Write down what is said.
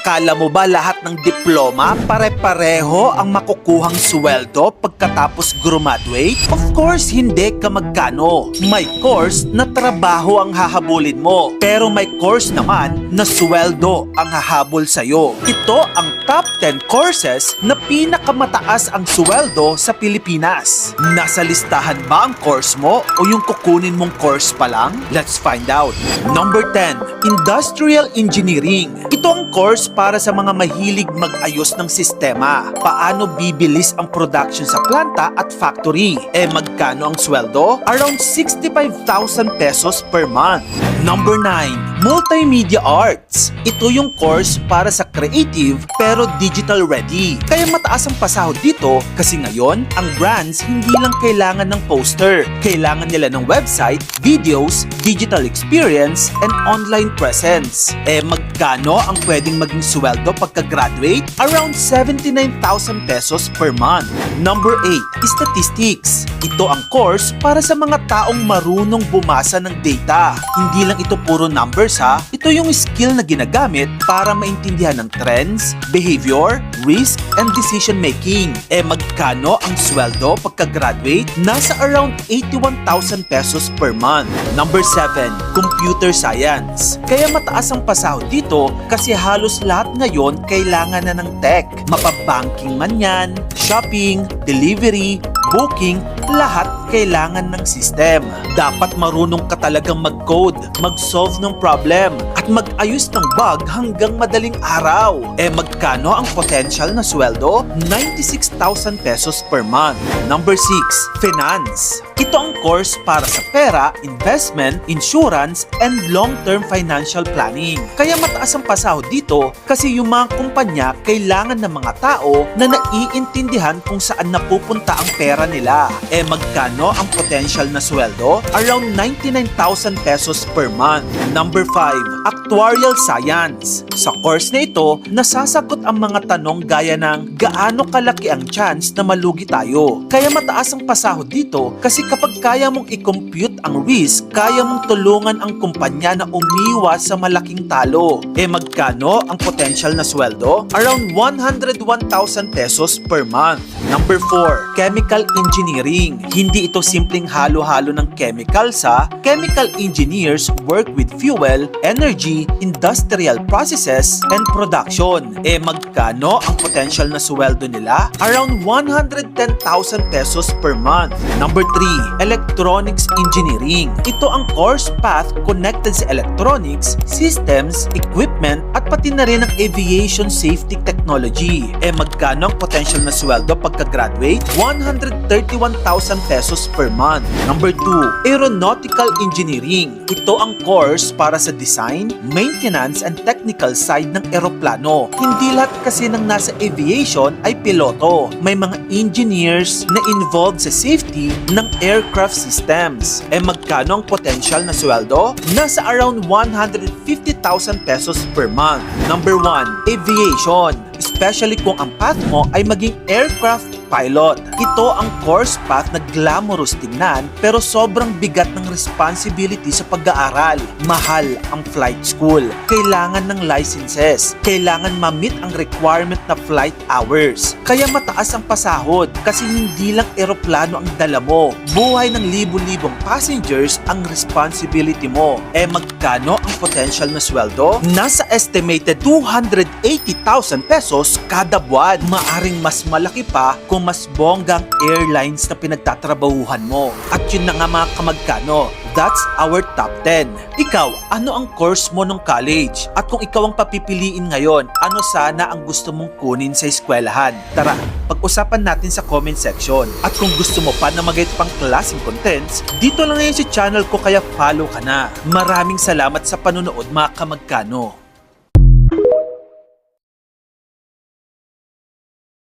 Akala mo ba lahat ng diploma pare-pareho ang makukuhang sweldo pagkatapos graduate? Of course, hindi ka magkano. May course na trabaho ang hahabulin mo. Pero may course naman na sweldo ang hahabol sa'yo. Ito ang top 10 courses na pinakamataas ang sweldo sa Pilipinas. Nasa listahan ba ang course mo o yung kukunin mong course pa lang? Let's find out. Number 10, Industrial Engineering. Ito ang course para sa mga mahilig mag-ayos ng sistema. Paano bibilis ang production sa planta at factory? Magkano ang sweldo? Around 65,000 pesos per month. Number 9, Multimedia Arts. Ito yung course para sa creative pero digital ready. Kaya mataas ang pasahod dito kasi ngayon, ang brands hindi lang kailangan ng poster. Kailangan nila ng website, videos, digital experience, and online presence. Magkano ang pwedeng maging sweldo pagka-graduate? Around 79,000 pesos per month. Number 8, Statistics. Ito ang course para sa mga taong marunong bumasa ng data. Hindi lang ito puro numbers ha. Ito yung skill na ginagamit para maintindihan ng trends, behavior, risk, and decision making. Magkano ang sweldo pagka-graduate? Nasa around 81,000 pesos per month. Number 7, Computer Science. Kaya mataas ang pasahod dito kasi halos lahat ngayon kailangan na ng tech. Mapabanking man yan, shopping, delivery, booking, lahat kailangan ng system. Dapat marunong ka talagang mag-code, mag-solve ng problem, at mag-ayos ng bug hanggang madaling araw. Magkano ang potential na sweldo? 96,000 pesos per month. Number 6, Finance. Ito ang course para sa pera, investment, insurance, and long-term financial planning. Kaya mataas ang pasahod dito kasi yung mga kumpanya kailangan ng mga tao na naiintindihan kung saan napupunta ang pera nila. Magkano ang potential na sweldo? Around 99,000 pesos per month. Number 5, Actuarial Science. Sa course na ito, nasasagot ang mga tanong gaya ng gaano kalaki ang chance na malugi tayo. Kaya mataas ang pasahod dito kasi kapag kaya mong i-compute ang risk, kaya mong tulungan ang kumpanya na umiwas sa malaking talo. Magkano ang potential na sweldo? Around 101,000 pesos per month. Number 4, Chemical Engineering. Hindi ito simpleng halo-halo ng chemicals ha. Chemical engineers work with fuel, energy, industrial processes, and production. Magkano ang potential na sweldo nila? Around 110,000 pesos per month. Number 3, Electronics Engineering. Ito ang course path connected sa electronics, systems, equipment, at pati na rin ang aviation safety technology. Magkano ang potential na sweldo pagka-graduate? 131,000 pesos per month. Number 2, Aeronautical Engineering. Ito ang course para sa design, maintenance, and technical side ng eroplano. Hindi lahat kasi ng nasa aviation ay piloto. May mga engineers na involved sa safety ng aircraft systems. Magkano ang potential na sweldo? Nasa around 150,000 pesos per month. Number 1, Aviation. Especially kung ang path mo ay maging aircraft pilot. Ito ang course path na glamorous tingnan pero sobrang bigat ng responsibility sa pag-aaral. Mahal ang flight school. Kailangan ng licenses. Kailangan ma-meet ang requirement na flight hours. Kaya mataas ang pasahod kasi hindi lang eroplano ang dala mo. Buhay ng libu-libong passengers ang responsibility mo. Magkano ang potential na sweldo? Nasa estimated 280,000 pesos kada buwan. Maaring mas malaki pa kung mas bonggang airlines na pinagtatrabahuhan mo. At yun na nga mga kamagkano, that's our top 10. Ikaw, ano ang course mo nung college? At kung ikaw ang papipiliin ngayon, ano sana ang gusto mong kunin sa eskwelahan? Tara, pag-usapan natin sa comment section. At kung gusto mo pa na mag-get pang klaseng contents, dito lang ngayon sa channel ko kaya follow ka na. Maraming salamat sa panonood mga kamagkano.